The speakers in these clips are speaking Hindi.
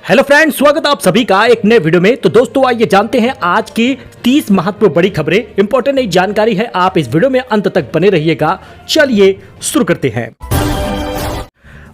हेलो फ्रेंड्स, स्वागत है आप सभी का एक नए वीडियो में। तो दोस्तों आइए जानते हैं आज की 30 महत्वपूर्ण बड़ी खबरें। इंपॉर्टेंट नई जानकारी है, आप इस वीडियो में अंत तक बने रहिएगा। चलिए शुरू करते हैं।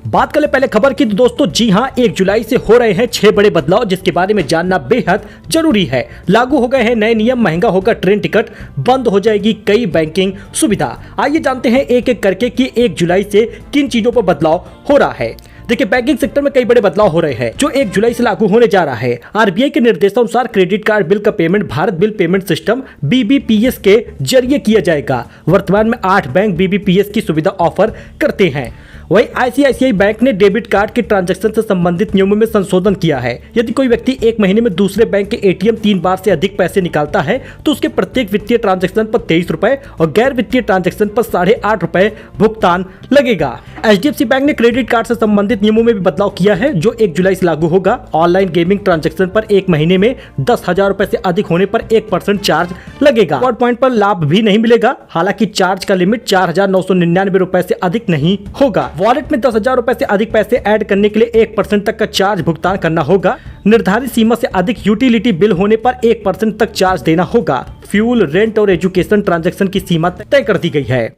बात करें पहले खबर की तो दोस्तों जी हां, 1 जुलाई से हो रहे हैं 6 बड़े बदलाव, जिसके बारे में जानना बेहद जरूरी है। लागू हो गए हैं नए नियम, महंगा होगा ट्रेन टिकट, बंद हो जाएगी कई बैंकिंग सुविधा। आइए जानते हैं एक एक करके कि 1 जुलाई से किन चीजों पर बदलाव हो रहा है। देखिए, बैंकिंग सेक्टर में कई बड़े बदलाव हो रहे हैं जो 1 जुलाई से लागू होने जा रहा है। आरबीआई के निर्देशानुसार क्रेडिट कार्ड बिल का payment Bharat bill payment system BBPS के जरिए किया जाएगा। वर्तमान में 8 बैंक बीबीपीएस की सुविधा ऑफर करते हैं। वहीं आईसीआईसीआई बैंक ने डेबिट कार्ड के ट्रांजैक्शन से संबंधित नियमों में संशोधन किया है। यदि कोई व्यक्ति एक महीने में दूसरे बैंक के एटीएम 3 बार से अधिक पैसे निकालता है तो उसके प्रत्येक वित्तीय ट्रांजैक्शन पर 23 रुपए और गैर वित्तीय ट्रांजैक्शन पर 8.5 रुपए भुगतान लगेगा। एचडीएफसी बैंक ने क्रेडिट कार्ड से संबंधित नियमों में भी बदलाव किया है जो 1 जुलाई से लागू होगा। ऑनलाइन गेमिंग ट्रांजैक्शन पर एक महीने में 10,000 रुपए से अधिक होने पर 1% चार्ज लगेगा। रिवॉर्ड पॉइंट पर लाभ भी नहीं मिलेगा। हालांकि चार्ज का लिमिट 4,999 रुपए से अधिक नहीं होगा। वॉलेट में 10,000 रुपए से अधिक पैसे ऐड करने के लिए 1% तक का चार्ज भुगतान करना होगा। निर्धारित सीमा से अधिक यूटिलिटी बिल होने पर 1% तक चार्ज देना होगा। फ्यूल, रेंट और एजुकेशन ट्रांजैक्शन की सीमा तय कर दी गई है।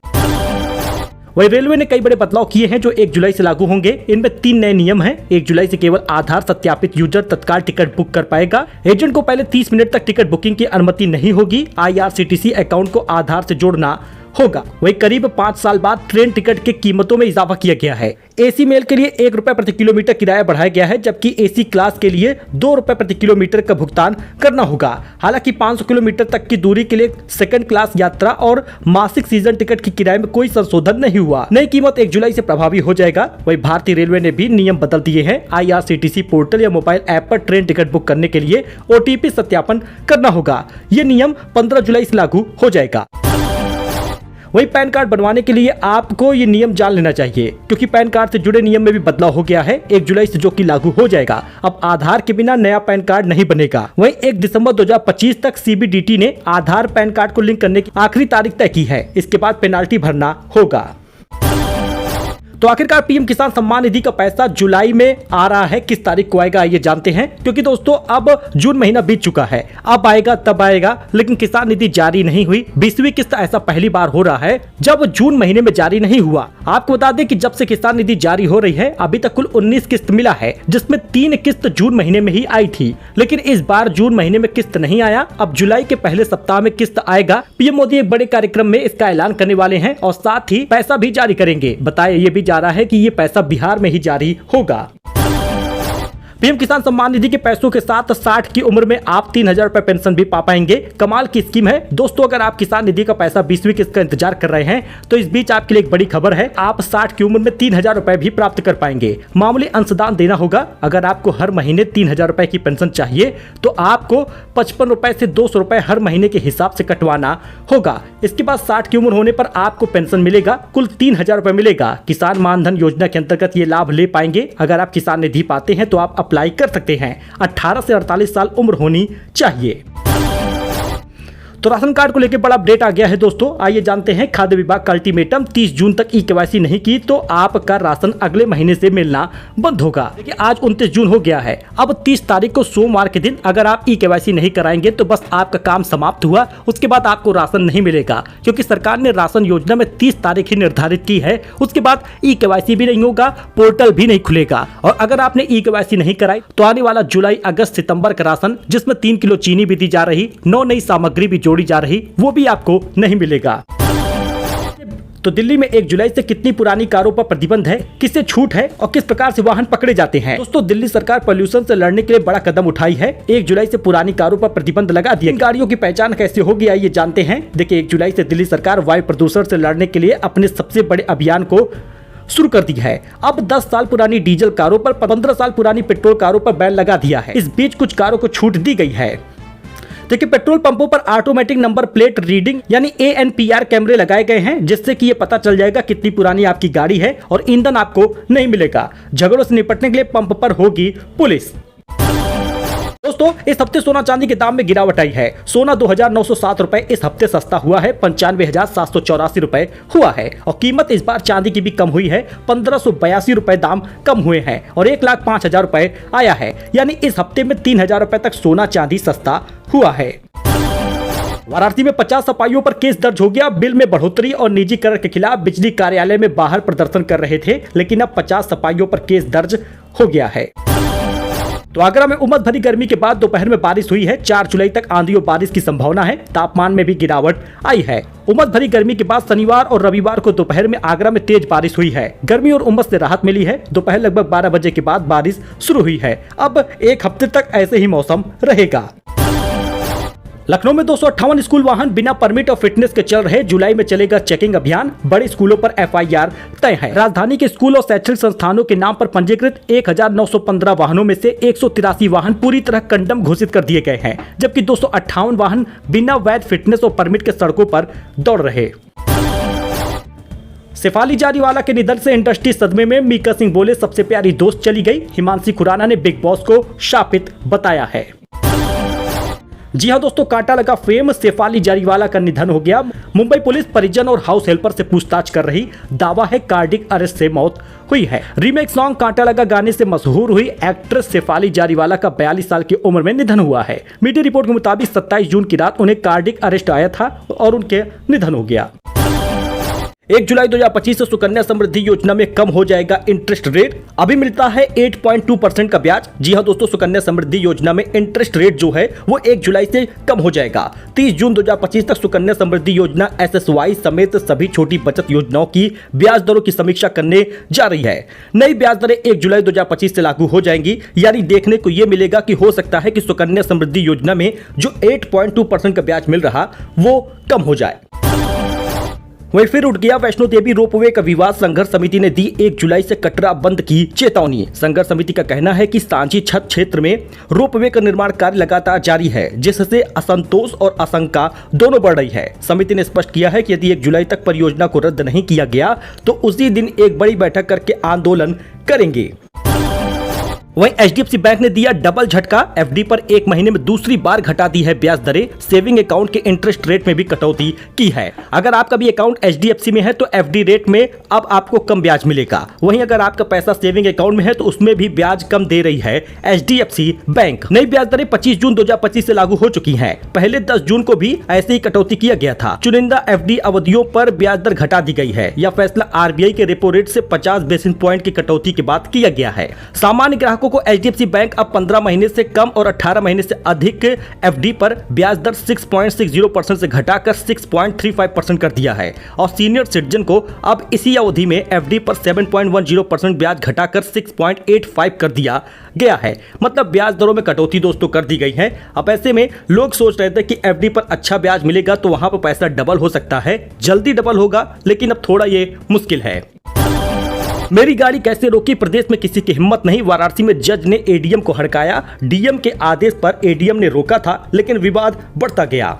वही रेलवे ने कई बड़े बदलाव किए हैं जो 1 जुलाई से लागू होंगे। इनमें 3 नए नियम हैं। 1 जुलाई से केवल आधार सत्यापित यूजर तत्काल टिकट बुक कर पाएगा। एजेंट को पहले 30 मिनट तक टिकट बुकिंग की अनुमति नहीं होगी। आईआरसीटीसी अकाउंट को आधार से जोड़ना होगा। वही करीब 5 साल बाद ट्रेन टिकट की कीमतों में इजाफा किया गया है। एसी मेल के लिए 1 रुपए प्रति किलोमीटर किराया बढ़ाया गया है, जबकि एसी क्लास के लिए 2 रुपए प्रति किलोमीटर का भुगतान करना होगा। हालांकि 500 किलोमीटर तक की दूरी के लिए सेकंड क्लास यात्रा और मासिक सीजन टिकट की किराए में कोई संशोधन नहीं हुआ। नई कीमत 1 जुलाई से प्रभावी हो जाएगा। वही भारतीय रेलवे ने भी नियम बदल दिए हैं। आईआरसीटीसी पोर्टल या मोबाइल ऐप पर ट्रेन टिकट बुक करने के लिए ओटीपी सत्यापन करना होगा। ये नियम 15 जुलाई से लागू हो जाएगा। वही पैन कार्ड बनवाने के लिए आपको ये नियम जान लेना चाहिए, क्योंकि पैन कार्ड से जुड़े नियम में भी बदलाव हो गया है 1 जुलाई से, जो कि लागू हो जाएगा। अब आधार के बिना नया पैन कार्ड नहीं बनेगा। वहीं 1 दिसंबर 2025 तक सीबीडीटी ने आधार पैन कार्ड को लिंक करने की आखिरी तारीख तय की है। इसके बाद पेनाल्टी भरना होगा। तो आखिरकार पीएम किसान सम्मान निधि का पैसा जुलाई में आ रहा है, किस तारीख को आएगा ये जानते हैं। क्योंकि दोस्तों अब जून महीना बीत चुका है, अब आएगा तब आएगा, लेकिन किसान निधि जारी नहीं हुई। 20वीं किस्त ऐसा पहली बार हो रहा है जब जून महीने में जारी नहीं हुआ। आपको बता दें कि जब से किसान निधि जारी हो रही है अभी तक कुल 19 किस्त मिला है, जिसमें 3 किस्त जून महीने में ही आई थी। लेकिन इस बार जून महीने में किस्त नहीं आया। अब जुलाई के पहले सप्ताह में किस्त आएगा। पीएम मोदी एक बड़े कार्यक्रम में इसका ऐलान करने वाले हैं और साथ ही पैसा भी जारी करेंगे। बताया ये भी जा रहा है कि ये पैसा बिहार में ही जारी होगा। पीएम किसान सम्मान निधि के पैसों के साथ 60 की उम्र में आप 3,000 रुपए पेंशन भी पा पाएंगे। कमाल की स्कीम है दोस्तों। अगर आप किसान निधि का पैसा 20वीं किस्त का इंतजार कर रहे हैं तो इस बीच आपके लिए एक बड़ी खबर है, आप 60 की उम्र में 3,000 रुपए भी प्राप्त कर पाएंगे। मामूली अंशदान देना होगा। अगर आपको हर महीने 3,000 रुपए की पेंशन चाहिए तो आपको 55 रुपए से 200 रुपए हर महीने के हिसाब से कटवाना होगा। इसके बाद 60 की उम्र होने पर आपको पेंशन मिलेगा, कुल 3,000 रुपए मिलेगा। किसान मानधन योजना के अंतर्गत ये लाभ ले पाएंगे। अगर आप किसान निधि पाते हैं तो आप अप्लाई कर सकते हैं। 18 से 48 साल उम्र होनी चाहिए। तो राशन कार्ड को लेकर बड़ा अपडेट आ गया है दोस्तों। आइए जानते हैं। खाद्य विभाग का अल्टीमेटम, 30 जून तक ई-केवाईसी नहीं की तो आपका राशन अगले महीने से मिलना बंद होगा। देखिए, आज 29 जून हो गया है। अब 30 तारीख को सोमवार के दिन अगर आप ई-केवाईसी नहीं कराएंगे तो बस आपका काम समाप्त हुआ। उसके बाद आपको राशन नहीं मिलेगा, क्योंकि सरकार ने राशन योजना में 30 तारीख ही निर्धारित की है। उसके बाद ई-केवाईसी भी नहीं होगा, पोर्टल भी नहीं खुलेगा। और अगर आपने ई-केवाईसी नहीं कराई तो आने वाला जुलाई, अगस्त, सितंबर का राशन, जिसमें 3 किलो चीनी भी दी जा रही, 9 नई सामग्री भी जोड़ी जा रही, वो भी आपको नहीं मिलेगा। तो दिल्ली में 1 जुलाई से कितनी पुरानी कारों पर प्रतिबंध है, किससे छूट है और किस प्रकार से वाहन पकड़े जाते हैं। दोस्तों, दिल्ली सरकार पॉल्यूशन से लड़ने के लिए बड़ा कदम उठाई है। 1 जुलाई से पुरानी कारों पर प्रतिबंध लगा दिया। इन गाड़ियों की पहचान कैसे होगी आइए जानते हैं। देखिए, 1 जुलाई से दिल्ली सरकार वायु प्रदूषण से लड़ने के लिए अपने सबसे बड़े अभियान को शुरू कर दी है। अब 10 साल पुरानी डीजल कारों पर, 15 साल पुरानी पेट्रोल कारों पर बैन लगा दिया है। इस बीच कुछ कारों को छूट दी गई है। देखिए, पेट्रोल पंपों पर ऑटोमेटिक नंबर प्लेट रीडिंग यानी ANPR कैमरे लगाए गए हैं, जिससे कि ये पता चल जाएगा कितनी पुरानी आपकी गाड़ी है और ईंधन आपको नहीं मिलेगा। झगड़ों से निपटने के लिए पंप पर होगी पुलिस। दोस्तों इस हफ्ते सोना चांदी के दाम में गिरावट आई है। सोना 2,907 रुपए इस हफ्ते सस्ता हुआ है, 95,784 रुपए हुआ है और कीमत इस बार चांदी की भी कम हुई है, 1,582 रुपए दाम कम हुए हैं और 1,05,000 रुपए आया है। यानी इस हफ्ते में 3,000 रुपए तक सोना चांदी सस्ता हुआ है। वाराणसी में 50 सफाइयों पर केस दर्ज हो गया। बिल में बढ़ोतरी और निजीकरण के खिलाफ बिजली कार्यालय में बाहर प्रदर्शन कर रहे थे, लेकिन अब 50 सफाइयों पर केस दर्ज हो गया है। तो आगरा में उमस भरी गर्मी के बाद दोपहर में बारिश हुई है। 4 जुलाई तक आंधी और बारिश की संभावना है। तापमान में भी गिरावट आई है। उमस भरी गर्मी के बाद शनिवार और रविवार को दोपहर में आगरा में तेज बारिश हुई है। गर्मी और उमस से राहत मिली है। दोपहर लगभग 12 बजे के बाद बारिश शुरू हुई है। अब एक हफ्ते तक ऐसे ही मौसम रहेगा। लखनऊ में 258 स्कूल वाहन बिना परमिट और फिटनेस के चल रहे। जुलाई में चलेगा चेकिंग अभियान। बड़े स्कूलों पर FIR तय है। राजधानी के स्कूल और शैक्षणिक संस्थानों के नाम पर पंजीकृत 1,915 वाहनों में से 183 वाहन पूरी तरह कंडम घोषित कर दिए गए हैं, जबकि 258 वाहन बिना वैध फिटनेस और परमिट के सड़कों पर दौड़ रहे। शेफाली जारीवाला के निधन से इंडस्ट्री सदमे में। मीका सिंह बोले सबसे प्यारी दोस्त चली गई। हिमांशी खुराना ने बिग बॉस को शापित बताया है। जी हां दोस्तों, कांटा लगा फेम शेफाली जारीवाला का निधन हो गया। मुंबई पुलिस परिजन और हाउस हेल्पर से पूछताछ कर रही। दावा है कार्डिक अरेस्ट से मौत हुई है। रीमेक सॉन्ग कांटा लगा गाने से मशहूर हुई एक्ट्रेस शेफाली जारीवाला का 42 साल की उम्र में निधन हुआ है। मीडिया रिपोर्ट के मुताबिक 27 जून की रात उन्हें कार्डिक अरेस्ट आया था और उनके निधन हो गया। 1 जुलाई 2025 से सुकन्या समृद्धि योजना में कम हो जाएगा इंटरेस्ट रेट। अभी मिलता है 8.2% का ब्याज। जी हां दोस्तों, सुकन्या समृद्धि योजना में इंटरेस्ट रेट जो है वो 1 जुलाई से कम हो जाएगा। 30 जून 2025 तक सुकन्या समृद्धि योजना SSY समेत सभी छोटी बचत योजनाओं की ब्याज दरों की समीक्षा करने जा रही है। नई ब्याज दरें 1 जुलाई 2025 से लागू हो जाएंगी। यानी देखने को यह मिलेगा कि हो सकता है कि सुकन्या समृद्धि योजना में जो 8.2% का ब्याज मिल रहा वो कम हो जाए। वहीं फिर उठ गया वैष्णो देवी रोपवे का विवाद। संघर्ष समिति ने दी 1 जुलाई से कटरा बंद की चेतावनी। संघर्ष समिति का कहना है कि सांची छत क्षेत्र में रोपवे का निर्माण कार्य लगातार जारी है, जिससे असंतोष और आशंका दोनों बढ़ रही है। समिति ने स्पष्ट किया है कि यदि 1 जुलाई तक परियोजना को रद्द नहीं किया गया तो उसी दिन एक बड़ी बैठक करके आंदोलन करेंगे। वहीं HDFC बैंक ने दिया डबल झटका। FD पर 1 महीने में दूसरी बार घटा दी है ब्याज दरें। सेविंग अकाउंट के इंटरेस्ट रेट में भी कटौती की है। अगर आपका भी अकाउंट HDFC में है तो FD रेट में अब आपको कम ब्याज मिलेगा। वहीं अगर आपका पैसा सेविंग अकाउंट में है तो उसमें भी ब्याज कम दे रही है HDFC बैंक। नई ब्याज दरें 25 जून 2025 से लागू हो चुकी हैं। पहले 10 जून को भी ऐसे ही कटौती किया गया था। चुनिंदा FD अवधियों पर ब्याज दर घटा दी गई है। यह फैसला RBI के रेपो रेट से 50 बेसिस पॉइंट की कटौती के बाद किया गया है। सामान्य ग्राहकों को HDFC बैंक अब 15 महीने से कम और 18 महीने से अधिक FD पर ब्याज दर 6.60% से घटाकर 6.35% कर दिया है और सीनियर सिटीजन को अब इसी अवधि में FD पर 7.10% ब्याज घटाकर 6.85 कर दिया गया है। मतलब ब्याज दरों में कटौती दोस्तों कर दी गई है। अब ऐसे में लोग सोच रहे थे कि FD पर अच्छा ब्याज मिलेगा तो वहां पर पैसा डबल हो सकता है, जल्दी डबल होगा, लेकिन अब थोड़ा ये मुश्किल है। मेरी गाड़ी कैसे रोकी, प्रदेश में किसी की हिम्मत नहीं। वाराणसी में जज ने ADM को हड़काया। DM के आदेश पर ADM ने रोका था, लेकिन विवाद बढ़ता गया।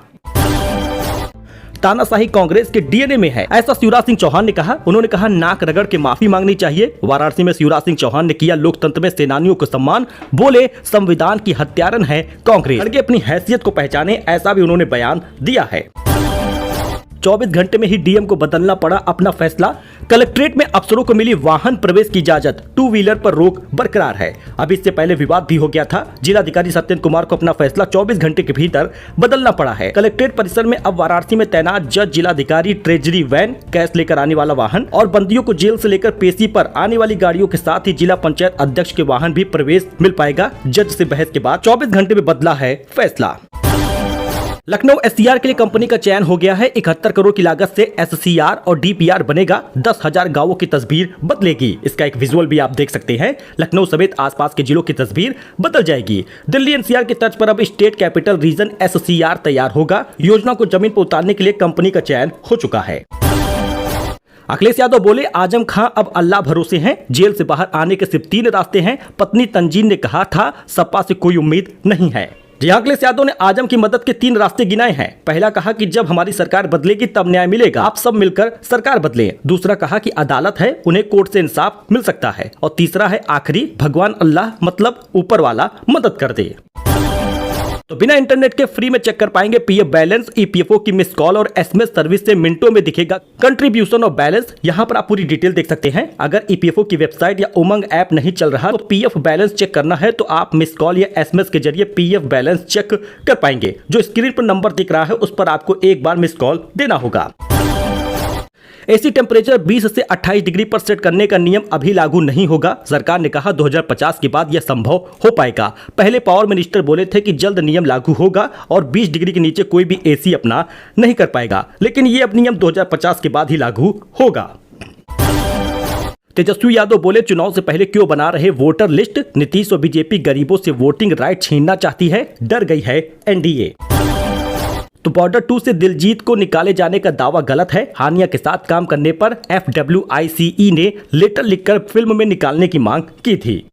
तानाशाही कांग्रेस के DNA में है, ऐसा शिवराज सिंह चौहान ने कहा। उन्होंने कहा नाक रगड़ के माफी मांगनी चाहिए। वाराणसी में शिवराज सिंह चौहान ने किया लोकतंत्र में सेनानियों को सम्मान। बोले संविधान की हत्यारन है कांग्रेस, लड़के अपनी हैसियत को पहचाने, ऐसा भी उन्होंने बयान दिया है। 24 घंटे में ही DM को बदलना पड़ा अपना फैसला। कलेक्ट्रेट में अफसरों को मिली वाहन प्रवेश की इजाजत। 2 व्हीलर पर रोक बरकरार है। अब इससे पहले विवाद भी हो गया था। जिलाधिकारी सत्येंद्र कुमार को अपना फैसला 24 घंटे के भीतर बदलना पड़ा है। कलेक्ट्रेट परिसर में अब वाराणसी में तैनात जज, जिलाधिकारी, ट्रेजरी वैन, कैश लेकर आने वाला वाहन और बंदियों को जेल से लेकर पेशी पर आने वाली गाड़ियों के साथ ही जिला पंचायत अध्यक्ष के वाहन भी प्रवेश मिल पाएगा। जज से बहस के बाद 24 घंटे में बदला है फैसला। लखनऊ SCR के लिए कंपनी का चयन हो गया है। 71 करोड़ की लागत से SCR और DPR बनेगा। 10,000 गांवों की तस्वीर बदलेगी। इसका एक विजुअल भी आप देख सकते हैं। लखनऊ समेत आसपास के जिलों की तस्वीर बदल जाएगी। दिल्ली NCR की तर्ज पर अब स्टेट कैपिटल रीजन SCR तैयार होगा। योजना को जमीन पर उतारने के लिए कंपनी का चयन हो चुका है। अखिलेश यादव बोले आजम खां अब अल्लाह भरोसे हैं। जेल से बाहर आने के सिर्फ 3 रास्ते हैं। पत्नी तंजीन ने कहा था सपा से कोई उम्मीद नहीं है। अखिलेश यादव ने आजम की मदद के 3 रास्ते गिनाए हैं। पहला कहा कि जब हमारी सरकार बदलेगी तब न्याय मिलेगा, आप सब मिलकर सरकार बदलें। दूसरा कहा कि अदालत है, उन्हें कोर्ट से इंसाफ मिल सकता है। और तीसरा है आखिरी, भगवान अल्लाह मतलब ऊपर वाला मदद कर दे। तो बिना इंटरनेट के फ्री में चेक कर पाएंगे पीएफ बैलेंस, ईपीएफओ की मिस कॉल और एसएमएस सर्विस से मिनटों में दिखेगा कंट्रीब्यूशन और बैलेंस। यहां पर आप पूरी डिटेल देख सकते हैं। अगर ईपीएफओ की वेबसाइट या उमंग ऐप नहीं चल रहा तो पीएफ बैलेंस चेक करना है तो आप मिस कॉल या एसएमएस के जरिए पीएफ बैलेंस चेक कर पाएंगे। जो स्क्रीन पर नंबर दिख रहा है उस पर आपको एक बार मिस कॉल देना होगा। एसी टेम्परेचर 20 से 28 डिग्री पर सेट करने का नियम अभी लागू नहीं होगा। सरकार ने कहा 2050 के बाद यह संभव हो पाएगा। पहले पावर मिनिस्टर बोले थे कि जल्द नियम लागू होगा और 20 डिग्री के नीचे कोई भी एसी अपना नहीं कर पाएगा, लेकिन यह अब नियम 2050 के बाद ही लागू होगा। तेजस्वी यादव बोले चुनाव से पहले क्यों बना रहे वोटर लिस्ट। नीतीश और बीजेपी गरीबों से वोटिंग राइट छीनना चाहती है, डर गई है एनडीए। तो बॉर्डर 2 से दिलजीत को निकाले जाने का दावा गलत है। हानिया के साथ काम करने पर FWICE ने लेटर लिखकर फिल्म में निकालने की मांग की थी।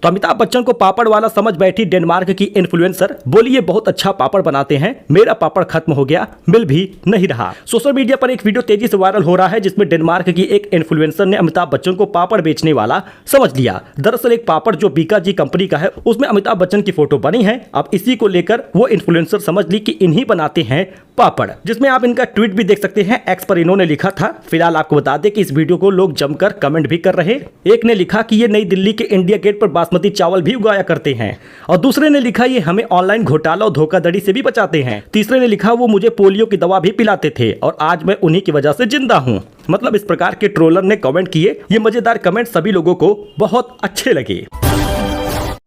तो अमिताभ बच्चन को पापड़ वाला समझ बैठी डेनमार्क की इन्फ्लुएंसर, बोली ये बहुत अच्छा पापड़ बनाते हैं, मेरा पापड़ खत्म हो गया, मिल भी नहीं रहा। सोशल मीडिया पर एक वीडियो तेजी से वायरल हो रहा है जिसमें डेनमार्क की एक इन्फ्लुएंसर ने अमिताभ बच्चन को पापड़ बेचने वाला समझ लिया। दरअसल एक पापड़ जो बीकाजी कंपनी का है उसमें अमिताभ बच्चन की फोटो बनी है। अब इसी को लेकर वो इन्फ्लुएंसर समझ ली कि इन्हीं बनाते हैं पापड़, जिसमें आप इनका ट्वीट भी देख सकते हैं। एक्स पर इन्होंने लिखा था। फिलहाल आपको बता दें कि इस वीडियो को लोग जमकर कमेंट भी कर रहे। एक ने लिखा कि ये नई दिल्ली के इंडिया गेट पर बासमती चावल भी उगाया करते हैं, और दूसरे ने लिखा ये हमें ऑनलाइन घोटाला और धोखाधड़ी से भी बचाते हैं। तीसरे ने लिखा वो मुझे पोलियो की दवा भी पिलाते थे और आज मैं उन्हीं की वजह से जिंदा हूँ। मतलब इस प्रकार के ट्रोलर ने कमेंट किए। ये मजेदार कमेंट सभी लोगों को बहुत अच्छे लगे।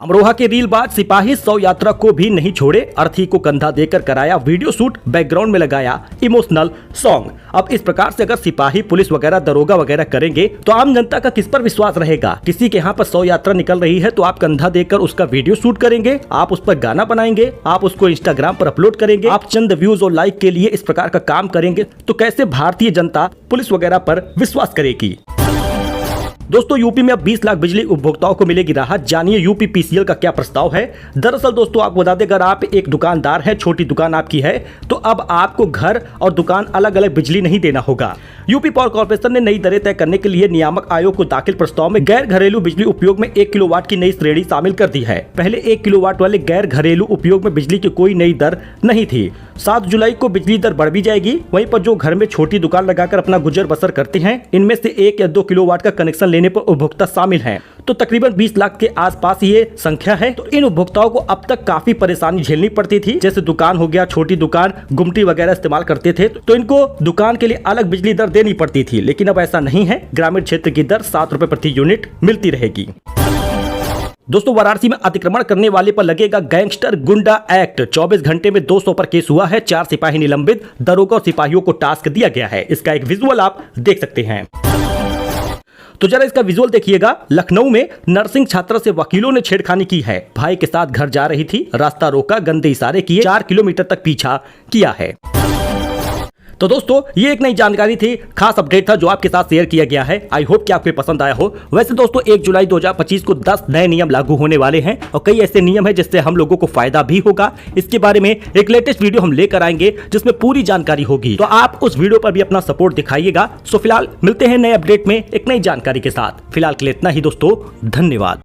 अमरोहा के रीलबाज सिपाही 100 यात्रा को भी नहीं छोड़े, अर्थी को कंधा देकर कराया वीडियो शूट, बैकग्राउंड में लगाया इमोशनल सॉन्ग। अब इस प्रकार से अगर सिपाही, पुलिस वगैरह, दरोगा वगैरह करेंगे तो आम जनता का किस पर विश्वास रहेगा। किसी के यहाँ पर 100 यात्रा निकल रही है तो आप कंधा देकर उसका वीडियो शूट करेंगे, आप उस पर गाना बनाएंगे, आप उसको इंस्टाग्राम पर अपलोड करेंगे, आप चंद व्यूज और लाइक के लिए इस प्रकार का काम करेंगे, तो कैसे भारतीय जनता पुलिस वगैरह पर विश्वास करेगी। दोस्तों यूपी में अब 20 लाख बिजली उपभोक्ताओं को मिलेगी राहत। जानिए यूपी पीसीएल का क्या प्रस्ताव है। दरअसल दोस्तों आपको बता दें, अगर आप एक दुकानदार हैं, छोटी दुकान आपकी है, तो अब आपको घर और दुकान अलग अलग बिजली नहीं देना होगा। यूपी पावर कॉर्पोरेशन ने नई दरें तय करने के लिए नियामक आयोग को दाखिल प्रस्ताव में गैर घरेलू बिजली उपयोग में 1 किलोवाट की नई श्रेणी शामिल कर दी है। पहले 1 किलोवाट वाले गैर घरेलू उपयोग में बिजली की कोई नई दर नहीं थी। 7 जुलाई को बिजली दर बढ़ भी जाएगी। वहीं पर जो घर में छोटी दुकान लगाकर अपना गुजर बसर करते हैं, इनमें से 1 या 2 किलोवाट का कनेक्शन लेने पर उपभोक्ता शामिल हैं। तो तकरीबन 20 लाख के आसपास ये संख्या है। तो इन उपभोक्ताओं को अब तक काफी परेशानी झेलनी पड़ती थी। जैसे दुकान हो गया, छोटी दुकान, गुमटी वगैरह इस्तेमाल करते थे तो इनको दुकान के लिए अलग बिजली दर देनी पड़ती थी, लेकिन अब ऐसा नहीं है। ग्रामीण क्षेत्र की दर 7 रुपए प्रति यूनिट मिलती रहेगी। दोस्तों वाराणसी में अतिक्रमण करने वाले पर लगेगा गैंगस्टर गुंडा एक्ट। 24 घंटे में 200 पर केस हुआ है। 4 सिपाही निलंबित, दरोगा और सिपाहियों को टास्क दिया गया है। इसका एक विजुअल आप देख सकते हैं। तो जरा इसका विजुअल देखिएगा। लखनऊ में नर्सिंग छात्रा से वकीलों ने छेड़खानी की है। भाई के साथ घर जा रही थी, रास्ता रोका, गंदे इशारे किए, 4 किलोमीटर तक पीछा किया है। तो दोस्तों ये एक नई जानकारी थी, खास अपडेट था जो आपके साथ शेयर किया गया है। आई होप कि आपको पसंद आया हो। वैसे दोस्तों 1 जुलाई 2025 को 10 नए नियम लागू होने वाले हैं और कई ऐसे नियम हैं जिससे हम लोगों को फायदा भी होगा। इसके बारे में एक लेटेस्ट वीडियो हम लेकर आएंगे जिसमें पूरी जानकारी होगी, तो आप उस वीडियो पर भी अपना सपोर्ट दिखाइएगा। सो फिलहाल मिलते हैं नए अपडेट में एक नई जानकारी के साथ। फिलहाल के लिए इतना ही दोस्तों, धन्यवाद।